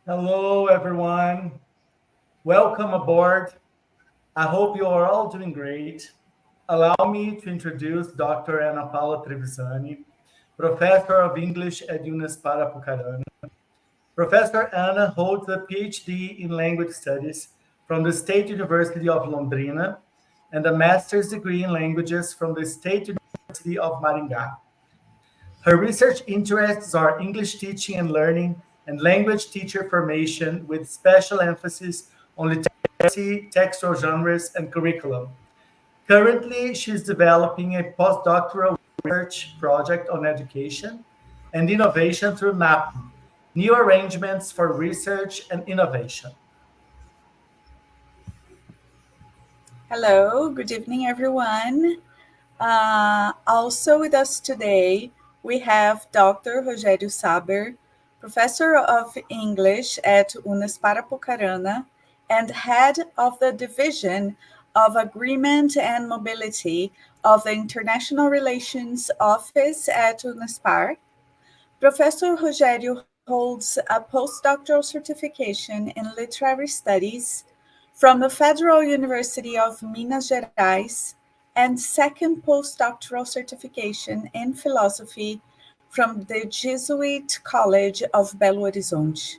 Hello, everyone. Welcome aboard. I hope you are all doing great. Allow me to introduce Dr. Ana Paula Trevisani, Professor of English at Unespar Apucarana. Professor Ana holds a PhD in Language Studies from the State University of Londrina and a master's degree in languages from the State University of Maringá. Her research interests are English teaching and learning and language teacher formation with special emphasis on literacy, textual genres, and curriculum. Currently, she's developing a postdoctoral research project on education and innovation through NAP, New Arrangements for Research and Innovation. Hello, good evening, everyone. Also with us today, we have Dr. Rogério Saber, Professor of English at Unespar Apucarana and Head of the Division of Agreement and Mobility of the International Relations Office at Unespar. Professor Rogério holds a postdoctoral certification in literary studies from the Federal University of Minas Gerais and second postdoctoral certification in philosophy from the Jesuit College of Belo Horizonte.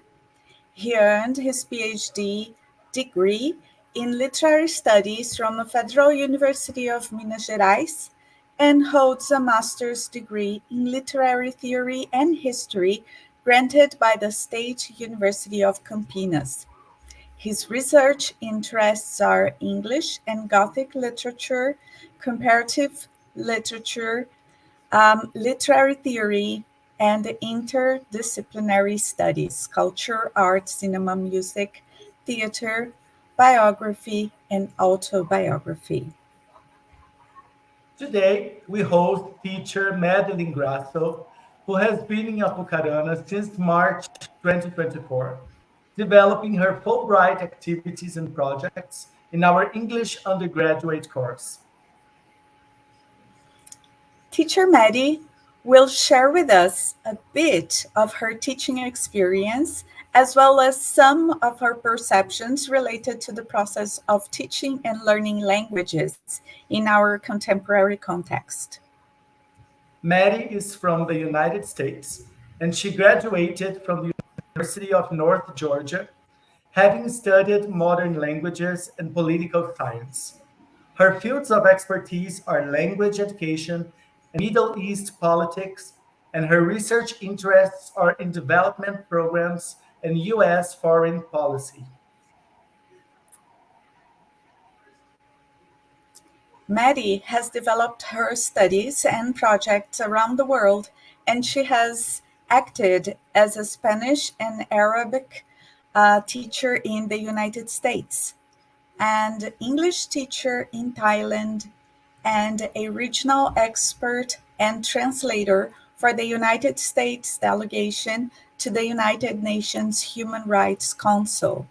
He earned his PhD degree in literary studies from the Federal University of Minas Gerais and holds a master's degree in literary theory and history granted by the State University of Campinas. His research interests are English and Gothic literature, comparative literature, literary theory, and interdisciplinary studies, culture, art, cinema, music, theater, biography, and autobiography. Today, we host teacher Madeline Grasso, who has been in Apucarana since March 2024, developing her Fulbright activities and projects in our English undergraduate course. Teacher Maddie will share with us a bit of her teaching experience as well as some of her perceptions related to the process of teaching and learning languages in our contemporary context. Maddie is from the United States, and she graduated from the University of North Georgia, having studied modern languages and political science. Her fields of expertise are language education and Middle East politics, and her research interests are in development programs and U.S. foreign policy. Maddie has developed her studies and projects around the world, and she has acted as a Spanish and Arabic teacher in the United States, and English teacher in Thailand, and a regional expert and translator for the United States delegation to the United Nations Human Rights Council.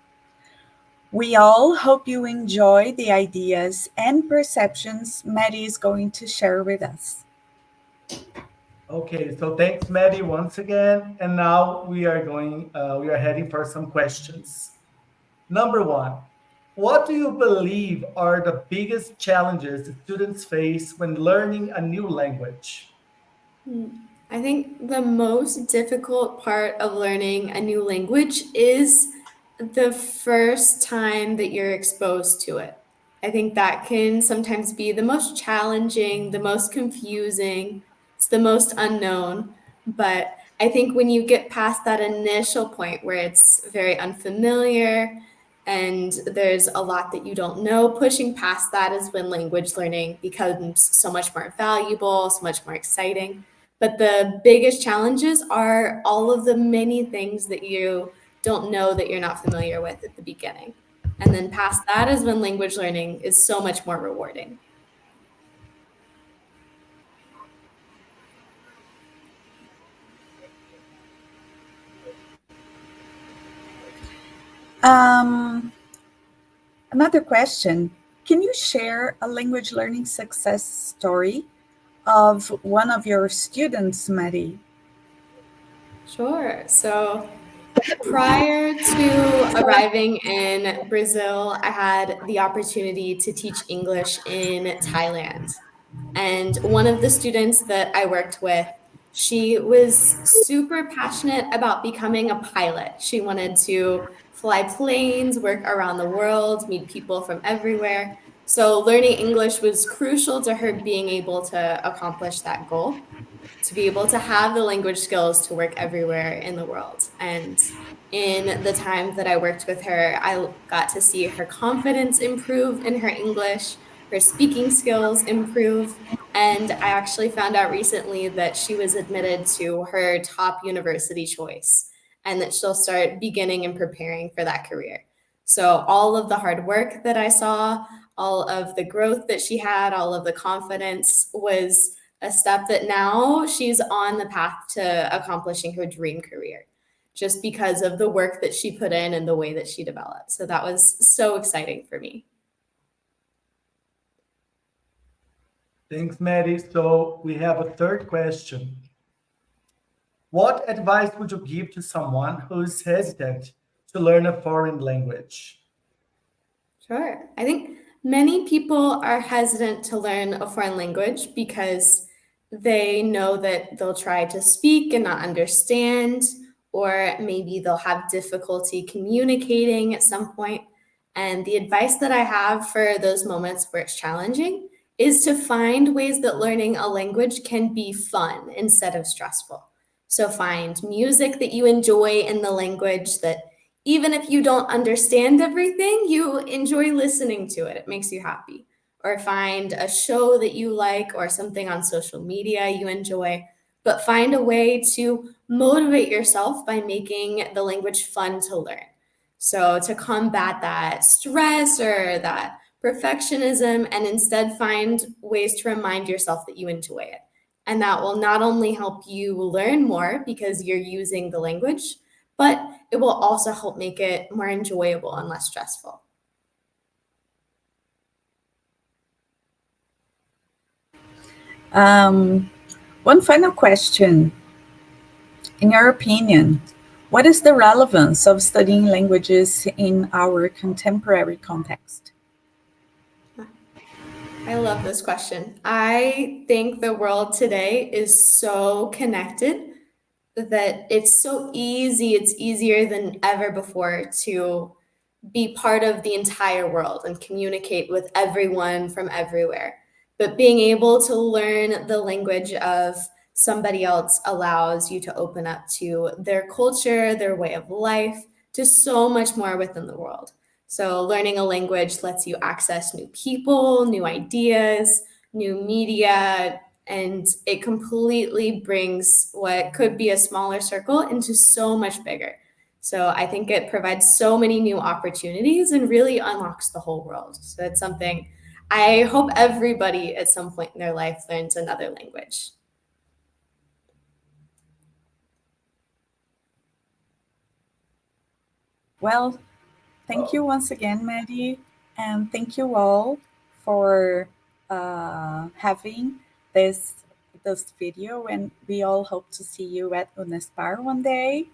We all hope you enjoy the ideas and perceptions Maddie is going to share with us. Okay, so thanks, Maddie, once again. And now we are heading for some questions. Number one, what do you believe are the biggest challenges students face when learning a new language? Hmm. I think the most difficult part of learning a new language is the first time that you're exposed to it. I think that can sometimes be the most challenging, the most confusing, it's the most unknown. But I think when you get past that initial point where it's very unfamiliar and there's a lot that you don't know, pushing past that is when language learning becomes so much more valuable, so much more exciting. But the biggest challenges are all of the many things that you don't know that you're not familiar with at the beginning. And then past that is when language learning is so much more rewarding. Um, Another question. Can you share a language learning success story of one of your students, Maddie? Sure. So Prior to arriving in Brazil, I had the opportunity to teach English in Thailand. And one of the students that I worked with, she was super passionate about becoming a pilot. She wanted to fly planes, work around the world, meet people from everywhere. So learning English was crucial to her being able to accomplish that goal, to be able to have the language skills to work everywhere in the world. And in the time that I worked with her, I got to see her confidence improve in her English, her speaking skills improve. And I actually found out recently that she was admitted to her top university choice and that she'll start beginning and preparing for that career. So, all of the hard work that I saw, all of the growth that she had, all of the confidence was a step that now she's on the path to accomplishing her dream career just because of the work that she put in and the way that she developed. So that was so exciting for me. Thanks, Maddie. So we have a third question. What advice would you give to someone who is hesitant to learn a foreign language? Sure. I think many people are hesitant to learn a foreign language because they know that they'll try to speak and not understand, or maybe they'll have difficulty communicating at some point. And the advice that I have for those moments where it's challenging is to find ways that learning a language can be fun instead of stressful. So find music that you enjoy in the language that even if you don't understand everything, you enjoy listening to it. It makes you happy. Or find a show that you like or something on social media you enjoy, but find a way to motivate yourself by making the language fun to learn. So, to combat that stress or that perfectionism, and instead find ways to remind yourself that you enjoy it. And that will not only help you learn more because you're using the language, but it will also help make it more enjoyable and less stressful. One final question. In your opinion, what is the relevance of studying languages in our contemporary context? I love this question. I think the world today is so connected that it's so easy, it's easier than ever before to be part of the entire world and communicate with everyone from everywhere. But being able to learn the language of somebody else allows you to open up to their culture, their way of life, to so much more within the world. So, learning a language lets you access new people, new ideas, new media, and it completely brings what could be a smaller circle into so much bigger. So I think it provides so many new opportunities and really unlocks the whole world. So it's something I hope everybody at some point in their life learns another language. Well, thank you once again, Maddie, and thank you all for having this video. And we all hope to see you at Unespar one day.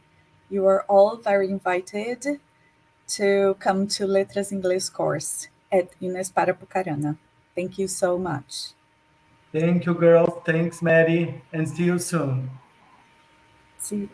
You are all very invited to come to Letras Inglês course at Unespar Apucarana. Thank you so much. Thank you, girls. Thanks, Maddie. And see you soon. See you.